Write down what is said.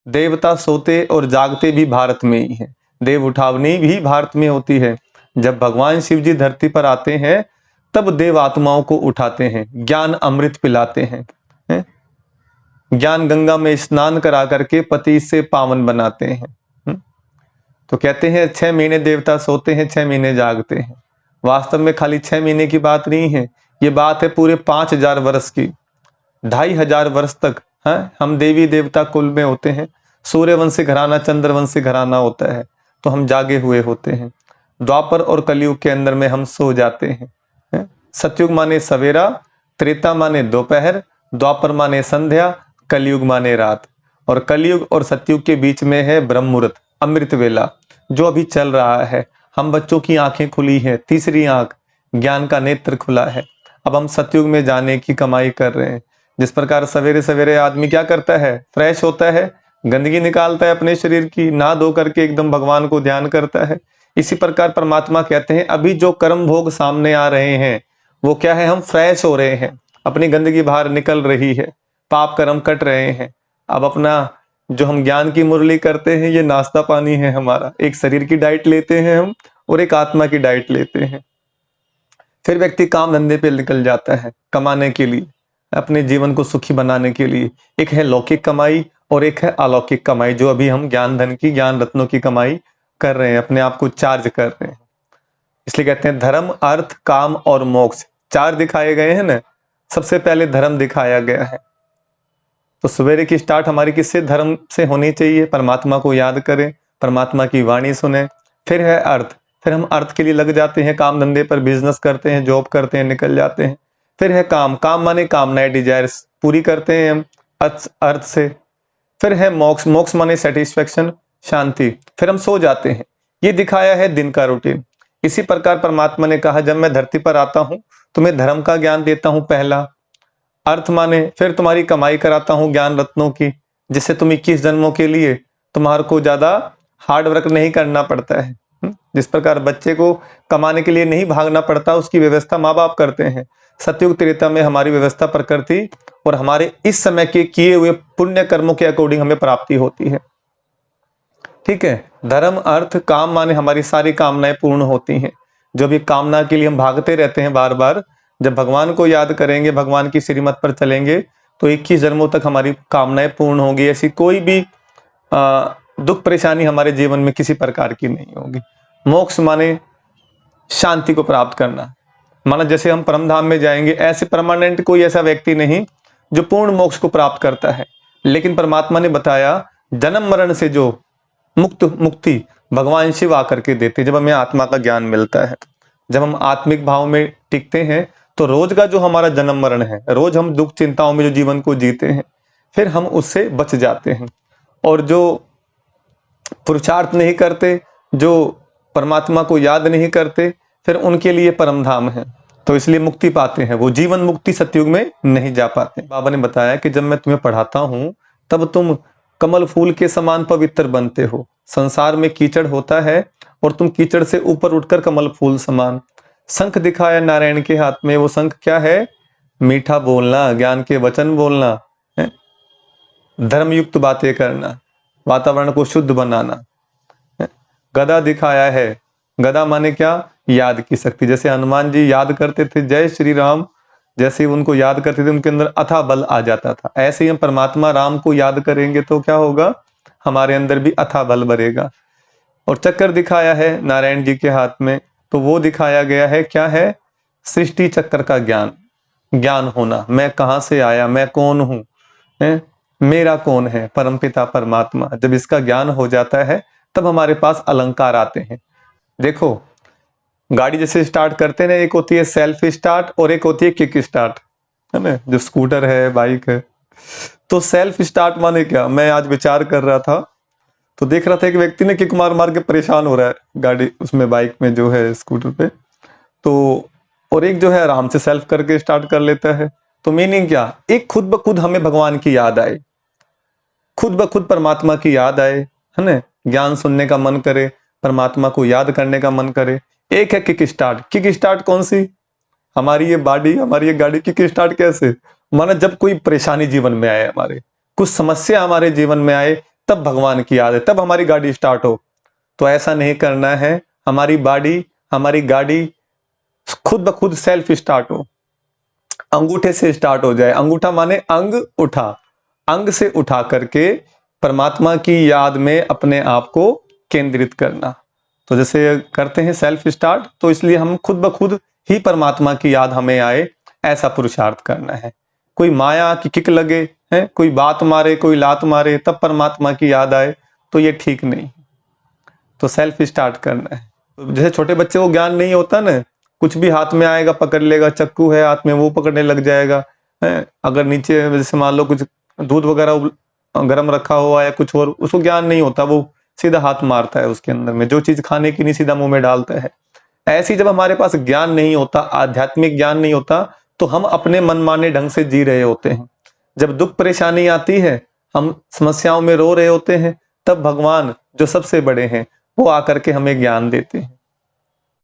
देवता सोते और जागते भी भारत में ही है, देव उठावनी भी भारत में होती है। जब भगवान शिव जी धरती पर आते हैं तब देव आत्माओं को उठाते हैं, ज्ञान अमृत पिलाते हैं, ज्ञान गंगा में स्नान करा करके पति से पावन बनाते हैं। तो कहते हैं 6 महीने देवता सोते हैं, 6 महीने जागते हैं। वास्तव में खाली 6 महीने की बात नहीं है, ये बात है पूरे 5000 वर्ष की। 2500 वर्ष तक हम देवी देवता कुल में होते हैं। सूर्यवंशी घराना चंद्रवंशी घराना होता है, तो हम जागे हुए होते हैं। द्वापर और कलयुग के अंदर में हम सो जाते हैं। सतयुग माने सवेरा, त्रेता माने दोपहर, द्वापर माने संध्या, कलयुग माने रात। और कलयुग और सतयुग के बीच में है ब्रह्म मुहूर्त, अमृत वेला, जो अभी चल रहा है। हम बच्चों की आंखें खुली है, तीसरी आंख, ज्ञान का नेत्र खुला है। अब हम सतयुग में जाने की कमाई कर रहे हैं। जिस प्रकार सवेरे सवेरे आदमी क्या करता है, फ्रेश होता है, गंदगी निकालता है अपने शरीर की, नहा धो करके एकदम भगवान को ध्यान करता है। इसी प्रकार परमात्मा कहते हैं अभी जो कर्म भोग सामने आ रहे हैं वो क्या है, हम फ्रेश हो रहे हैं, अपनी गंदगी बाहर निकल रही है, पाप कर्म कट रहे हैं। अब अपना जो हम ज्ञान की मुरली करते हैं ये नाश्ता पानी है हमारा। एक शरीर की डाइट लेते हैं हम और एक आत्मा की डाइट लेते हैं। फिर व्यक्ति काम धंधे पे निकल जाता है कमाने के लिए, अपने जीवन को सुखी बनाने के लिए। एक है लौकिक कमाई और एक है अलौकिक कमाई, जो अभी हम ज्ञान धन की, ज्ञान रत्नों की कमाई कर रहे हैं, अपने आप को चार्ज कर रहे हैं। इसलिए कहते हैं धर्म, अर्थ, काम और मोक्ष 4 दिखाए गए हैं ना। सबसे पहले धर्म दिखाया गया है। तो सवेरे की स्टार्ट हमारी किससे, धर्म से होनी चाहिए। परमात्मा को याद करें, परमात्मा की वाणी सुने। फिर है अर्थ, फिर हम अर्थ के लिए लग जाते हैं, काम धंधे पर, बिजनेस करते हैं, जॉब करते हैं, निकल जाते हैं। फिर है काम, काम माने कामनाएं, डिजायर्स पूरी करते हैं हम अर्थ से। फिर है मोक्ष, मोक्ष माने सेटिस्फेक्शन, शांति। फिर हम सो जाते हैं। ये दिखाया है दिन का रूटीन। इसी प्रकार परमात्मा ने कहा जब मैं धरती पर आता हूं तुम्हें धर्म का ज्ञान देता हूं पहला। अर्थ माने फिर तुम्हारी कमाई कराता हूं ज्ञान रत्नों की, जिससे तुम 21 जन्मों के लिए तुम्हारे को ज्यादा हार्ड वर्क नहीं करना पड़ता है। जिस प्रकार बच्चे को कमाने के लिए नहीं भागना पड़ता, उसकी व्यवस्था माँ बाप करते हैं। सतयुग त्रेता में हमारी व्यवस्था प्रकृति और हमारे इस समय के किए हुए पुण्य कर्मों के अकॉर्डिंग हमें प्राप्ति होती है। ठीक है, धर्म, अर्थ, काम माने हमारी सारी कामनाएं पूर्ण होती हैं। जो भी कामना के लिए हम भागते रहते हैं बार बार, जब भगवान को याद करेंगे, भगवान की श्रीमत पर चलेंगे, तो 21 जन्मों तक हमारी कामनाएं पूर्ण होगी। ऐसी कोई भी दुख परेशानी हमारे जीवन में किसी प्रकार की नहीं होगी। मोक्ष माने शांति को प्राप्त करना, माना जैसे हम परम धाम में जाएंगे, ऐसे परमानेंट कोई ऐसा व्यक्ति नहीं जो पूर्ण मोक्ष को प्राप्त करता है। लेकिन परमात्मा ने बताया जन्म मरण से जो मुक्ति भगवान शिव आकर के देते, जब हमें आत्मा का ज्ञान मिलता है, जब हम आत्मिक भाव में टिकते हैं, तो रोज का जो हमारा जन्म मरण है, रोज हम दुख चिंताओं में जो जीवन को जीते हैं, फिर हम उससे बच जाते हैं। और जो पुरुषार्थ नहीं करते, जो परमात्मा को याद नहीं करते, फिर उनके लिए परम धाम है, तो इसलिए मुक्ति पाते हैं। वो जीवन मुक्ति सतयुग में नहीं जा पाते। बाबा ने बताया कि जब मैं तुम्हें पढ़ाता हूं तब तुम कमल फूल के समान पवित्र बनते हो। संसार में कीचड़ होता है और तुम कीचड़ से ऊपर उठकर कमल फूल समान। शंख दिखाया नारायण के हाथ में, वो शंख क्या है, मीठा बोलना, ज्ञान के वचन बोलना, धर्मयुक्त बातें करना, वातावरण को शुद्ध बनाना। गदा दिखाया है, गदा माने क्या, याद की शक्ति। जैसे हनुमान जी याद करते थे जय श्री राम, जैसे उनको याद करते थे उनके अंदर अथाह बल आ जाता था। ऐसे ही हम परमात्मा राम को याद करेंगे तो क्या होगा, हमारे अंदर भी अथाह बल बढ़ेगा। और चक्कर दिखाया है नारायण जी के हाथ में, तो वो दिखाया गया है क्या है, सृष्टि चक्र का ज्ञान, ज्ञान होना, मैं कहाँ से आया, मैं कौन हूँ, मेरा कौन है, परमपिता परमात्मा। जब इसका ज्ञान हो जाता है तब हमारे पास अलंकार आते हैं। देखो गाड़ी जैसे स्टार्ट करते हैं ना, एक होती है सेल्फ स्टार्ट और एक होती है किक स्टार्ट, है ना, जो स्कूटर है, बाइक है। तो सेल्फ स्टार्ट माने क्या, मैं आज विचार कर रहा था तो देख रहा था एक व्यक्ति ने किक मार मार के परेशान हो रहा है गाड़ी उसमें, बाइक में जो है, स्कूटर पे, तो और एक जो है आराम से सेल्फ करके स्टार्ट कर लेता है। तो मीनिंग क्या, एक खुद ब खुद हमें भगवान की याद आए, खुद ब खुद परमात्मा की याद आए, है ना, ज्ञान सुनने का मन करे, परमात्मा को याद करने का मन करे। एक है किक स्टार्ट। किक स्टार्ट कौन सी, हमारी ये बॉडी, हमारी ये गाड़ी किक स्टार्ट कैसे, माना जब कोई परेशानी जीवन में आए, हमारे कुछ समस्या हमारे जीवन में आए, तब भगवान की याद है, तब हमारी गाड़ी स्टार्ट हो। तो ऐसा नहीं करना है, हमारी गाड़ी खुद ब खुद सेल्फ स्टार्ट हो, अंगूठे से स्टार्ट हो जाए। अंगूठा माने अंग उठा, अंग से उठा करके परमात्मा की याद में अपने आप को केंद्रित करना। तो जैसे करते हैं सेल्फ स्टार्ट, तो इसलिए हम खुद ब खुद ही परमात्मा की याद हमें आए, ऐसा पुरुषार्थ करना है। कोई माया की किक लगे है, कोई बात मारे, कोई लात मारे, तब परमात्मा की याद आए, तो ये ठीक नहीं। तो सेल्फ स्टार्ट करना है। तो जैसे छोटे बच्चे को ज्ञान नहीं होता ना, कुछ भी हाथ में आएगा पकड़ लेगा, चक्कू है हाथ में वो पकड़ने लग जाएगा है। अगर नीचे जैसे मान लो कुछ दूध वगैरह गर्म रखा हुआ है कुछ और, उसको ज्ञान नहीं होता, वो सीधा हाथ मारता है उसके अंदर में, जो चीज खाने की नहीं सीधा मुंह में डालता है। ऐसे ही जब हमारे पास ज्ञान नहीं होता, आध्यात्मिक ज्ञान नहीं होता, तो हम अपने मनमाने ढंग से जी रहे होते हैं। जब दुख परेशानी आती है, हम समस्याओं में रो रहे होते हैं, तब भगवान जो सबसे बड़े हैं वो आकर के हमें ज्ञान देते हैं।